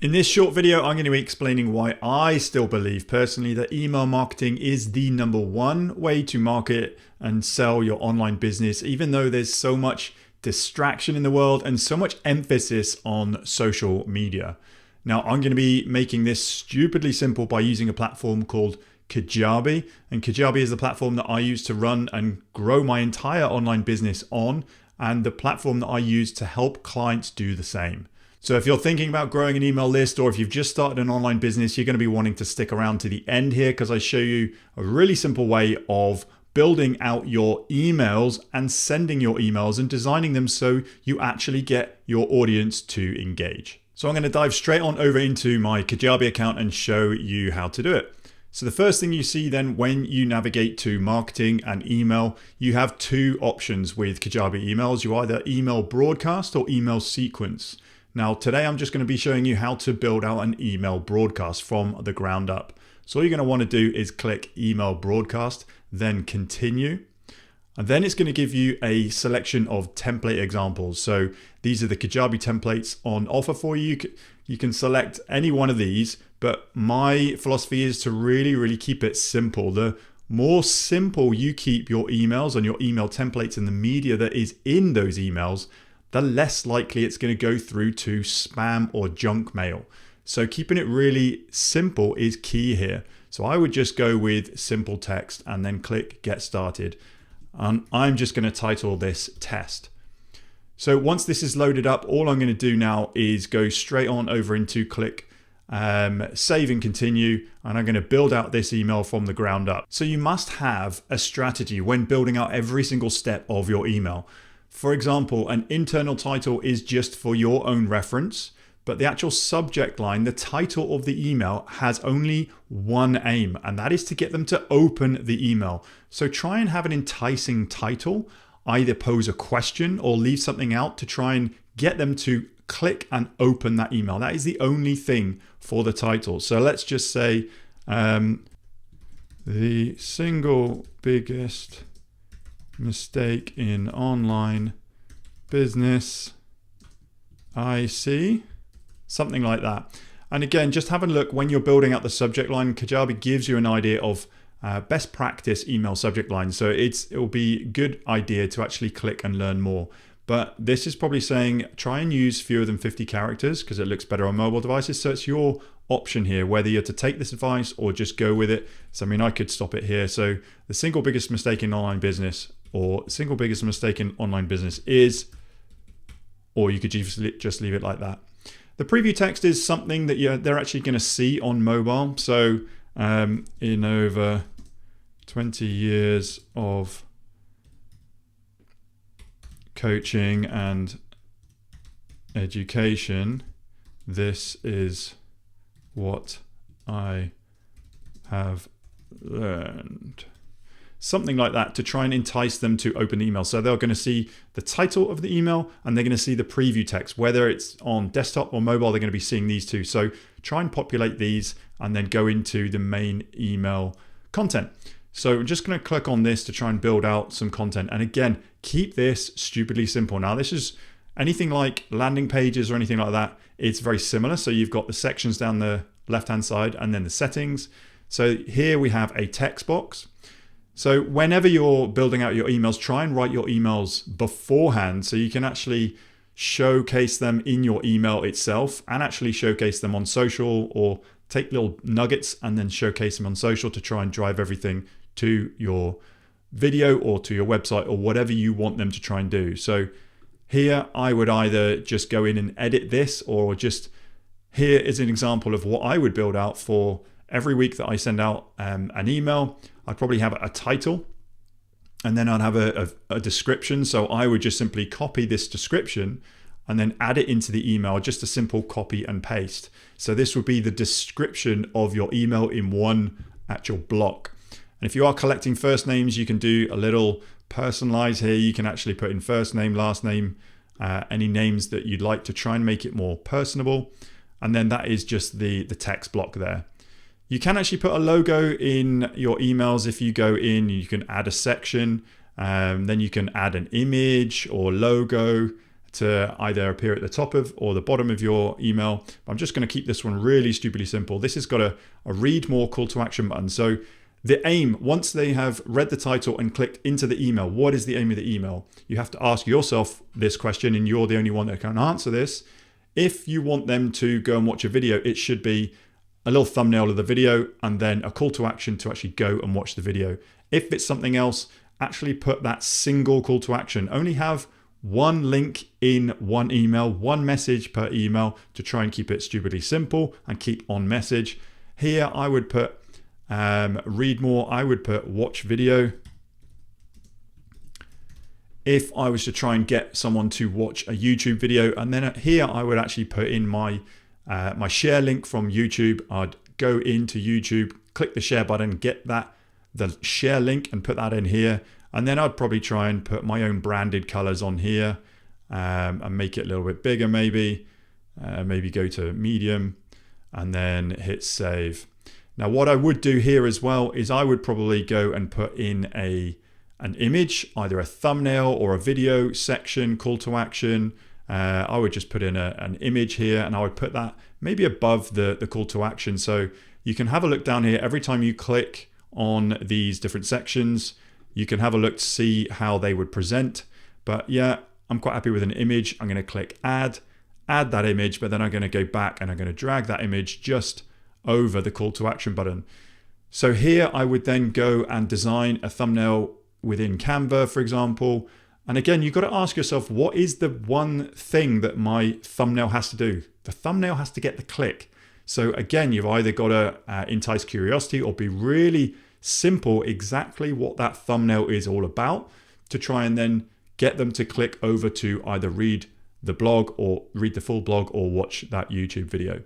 In this short video, I'm going to be explaining why I still believe personally that email marketing is the number one way to market and sell your online business, even though there's so much distraction in the world and so much emphasis on social media. Now, I'm going to be making this stupidly simple by using a platform called Kajabi. And Kajabi is the platform that I use to run and grow my entire online business on, and the platform that I use to help clients do the same. So if you're thinking about growing an email list, or if you've just started an online business, you're going to be wanting to stick around to the end here, because I show you a really simple way of building out your emails and sending your emails and designing them so you actually get your audience to engage. So I'm going to dive straight on over into my Kajabi account and show you how to do it. So the first thing you see then when you navigate to marketing and email, you have two options with Kajabi emails. You either email broadcast or email sequence. Now today I'm just going to be showing you how to build out an email broadcast from the ground up. So all you're going to want to do is click email broadcast, then continue. And then it's going to give you a selection of template examples. So these are the Kajabi templates on offer for you. You can select any one of these, but my philosophy is to really keep it simple. The more simple you keep your emails and your email templates and the media that is in those emails, the less likely it's going to go through to spam or junk mail. So keeping it really simple is key here. So I would just go with simple text and then click get started. And I'm just going to title this test. So once this is loaded up, all I'm going to do now is go straight on over into click save and continue, and I'm going to build out this email from the ground up. So you must have a strategy when building out every single step of your email. For example, an internal title is just for your own reference, but the actual subject line, the title of the email, has only one aim, and that is to get them to open the email. So try and have an enticing title, either pose a question or leave something out to try and get them to click and open that email. That is the only thing for the title. So let's just say the single biggest mistake in online business I see, something like that. And again, just have a look when you're building out the subject line. Kajabi gives you an idea of best practice email subject line. So it will be a good idea to actually click and learn more. But this is probably saying try and use fewer than 50 characters because it looks better on mobile devices. So it's your option here, whether you're to take this advice or just go with it. So I mean, I could stop it here. So the single biggest mistake in online business, or single biggest mistake in online business is, or you could just leave it like that. The preview text is something that they're actually going to see on mobile. So in over 20 years of coaching and education, this is what I have learned. Something like that to try and entice them to open the email. So they're going to see the title of the email and they're going to see the preview text. Whether it's on desktop or mobile, they're going to be seeing these two. So try and populate these and then go into the main email content. So I'm just going to click on this to try and build out some content. And again, keep this stupidly simple. Now this is anything like landing pages or anything like that. It's very similar. So you've got the sections down the left-hand side and then the settings. So here we have a text box. So whenever you're building out your emails, try and write your emails beforehand so you can actually showcase them in your email itself and actually showcase them on social, or take little nuggets and then showcase them on social to try and drive everything to your video or to your website or whatever you want them to try and do. So here I would either just go in and edit this, or just here is an example of what I would build out for every week that I send out an email. I'd probably have a title and then I'd have a description. So I would just simply copy this description and then add it into the email, just a simple copy and paste. So this would be the description of your email in one actual block. And if you are collecting first names, you can do a little personalize here. You can actually put in first name, last name, any names that you'd like to try and make it more personable. And then that is just the text block there. You can actually put a logo in your emails. If you go in, you can add a section, then you can add an image or logo to either appear at the top of or the bottom of your email. I'm just going to keep this one really stupidly simple. This has got a read more call to action button. So the aim, once they have read the title and clicked into the email, what is the aim of the email? You have to ask yourself this question, and you're the only one that can answer this. If you want them to go and watch a video, it should be a little thumbnail of the video and then a call to action to actually go and watch the video. If it's something else, actually put that single call to action. Only have one link in one email, one message per email to try and keep it stupidly simple and keep on message. Here I would put read more, I would put watch video. If I was to try and get someone to watch a YouTube video, and then here I would actually put in my my share link from YouTube. I'd go into YouTube, click the share button, get the share link and put that in here. And then I'd probably try and put my own branded colors on here and make it a little bit bigger maybe. Maybe go to medium and then hit save. Now what I would do here as well is I would probably go and put in an image, either a thumbnail or a video section, call to action. I would just put in an image here, and I would put that maybe above the call to action. So you can have a look down here. Every time you click on these different sections, you can have a look to see how they would present. But yeah, I'm quite happy with an image. I'm going to click add that image, but then I'm going to go back and I'm going to drag that image just over the call to action button. So here I would then go and design a thumbnail within Canva, for example. And again, you've got to ask yourself, what is the one thing that my thumbnail has to do? The thumbnail has to get the click. So again, you've either got to entice curiosity or be really simple exactly what that thumbnail is all about to try and then get them to click over to either read the blog or read the full blog or watch that YouTube video.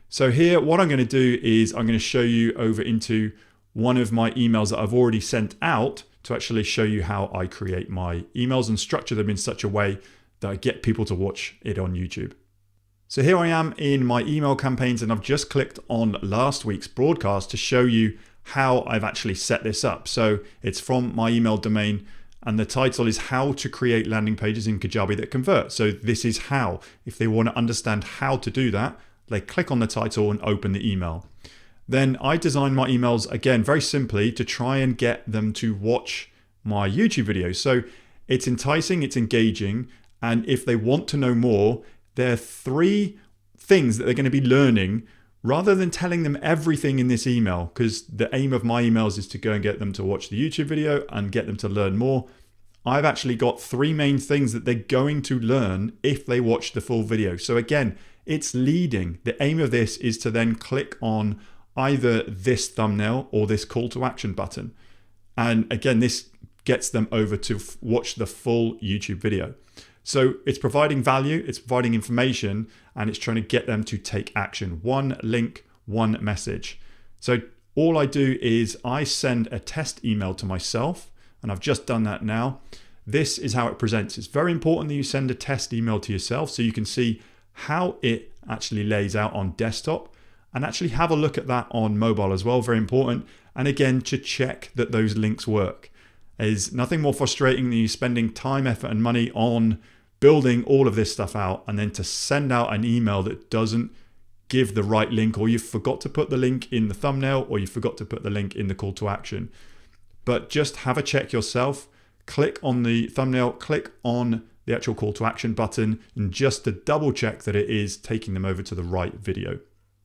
So here, what I'm going to do is I'm going to show you over into one of my emails that I've already sent out to actually show you how I create my emails and structure them in such a way that I get people to watch it on YouTube. So here I am in my email campaigns, and I've just clicked on last week's broadcast to show you how I've actually set this up. So it's from my email domain, and the title is How to Create Landing Pages in Kajabi That Convert. So this is how. If they want to understand how to do that, they click on the title and open the email. Then I design my emails, again, very simply to try and get them to watch my YouTube videos. So it's enticing, it's engaging, and if they want to know more, there are 3 things that they're going to be learning rather than telling them everything in this email, because the aim of my emails is to go and get them to watch the YouTube video and get them to learn more. I've actually got 3 main things that they're going to learn if they watch the full video. So again, it's leading. The aim of this is to then click on either this thumbnail or this call to action button. And again, this gets them over to watch the full YouTube video. So it's providing value, it's providing information, and it's trying to get them to take action. One link, one message. So all I do is I send a test email to myself, and I've just done that now. This is how it presents. It's very important that you send a test email to yourself so you can see how it actually lays out on desktop, and actually have a look at that on mobile as well, very important. And again, to check that those links work. There's nothing more frustrating than you spending time, effort, and money on building all of this stuff out, and then to send out an email that doesn't give the right link, or you forgot to put the link in the thumbnail, or you forgot to put the link in the call to action. But just have a check yourself, click on the thumbnail, click on the actual call to action button, and just to double check that it is taking them over to the right video.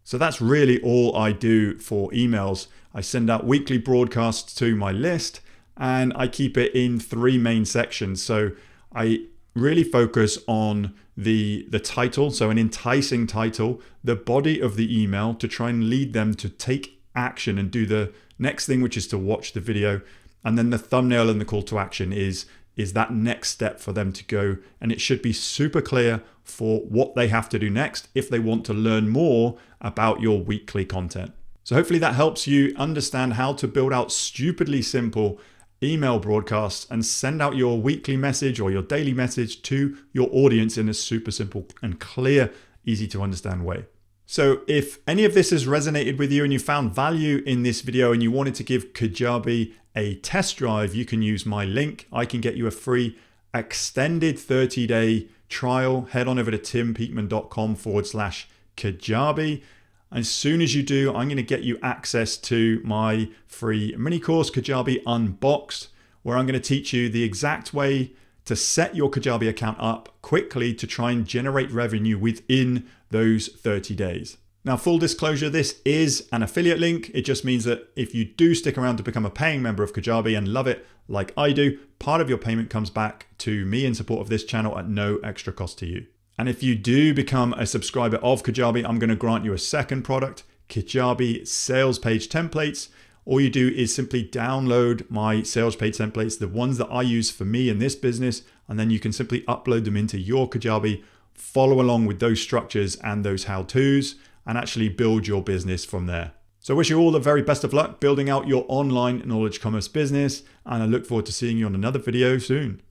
So that's really all I do for emails. I send out weekly broadcasts to my list, and I keep it in 3 main sections. So I really focus on the title, so an enticing title, the body of the email to try and lead them to take action and do the next thing, which is to watch the video. And then the thumbnail and the call to action is that next step for them to go. And it should be super clear for what they have to do next if they want to learn more about your weekly content. So hopefully that helps you understand how to build out stupidly simple email broadcasts and send out your weekly message or your daily message to your audience in a super simple and clear, easy to understand way. So if any of this has resonated with you and you found value in this video and you wanted to give Kajabi a test drive, you can use my link. I can get you a free extended 30-day trial, head on over to timpeakman.com/Kajabi. As soon as you do, I'm going to get you access to my free mini course, Kajabi Unboxed, where I'm going to teach you the exact way to set your Kajabi account up quickly to try and generate revenue within those 30 days. Now, full disclosure, this is an affiliate link. It just means that if you do stick around to become a paying member of Kajabi and love it like I do, part of your payment comes back to me in support of this channel at no extra cost to you. And if you do become a subscriber of Kajabi, I'm going to grant you a second product, Kajabi Sales Page Templates. All you do is simply download my sales page templates, the ones that I use for me in this business, and then you can simply upload them into your Kajabi, follow along with those structures and those how-tos, and actually build your business from there. So I wish you all the very best of luck building out your online knowledge commerce business, and I look forward to seeing you on another video soon.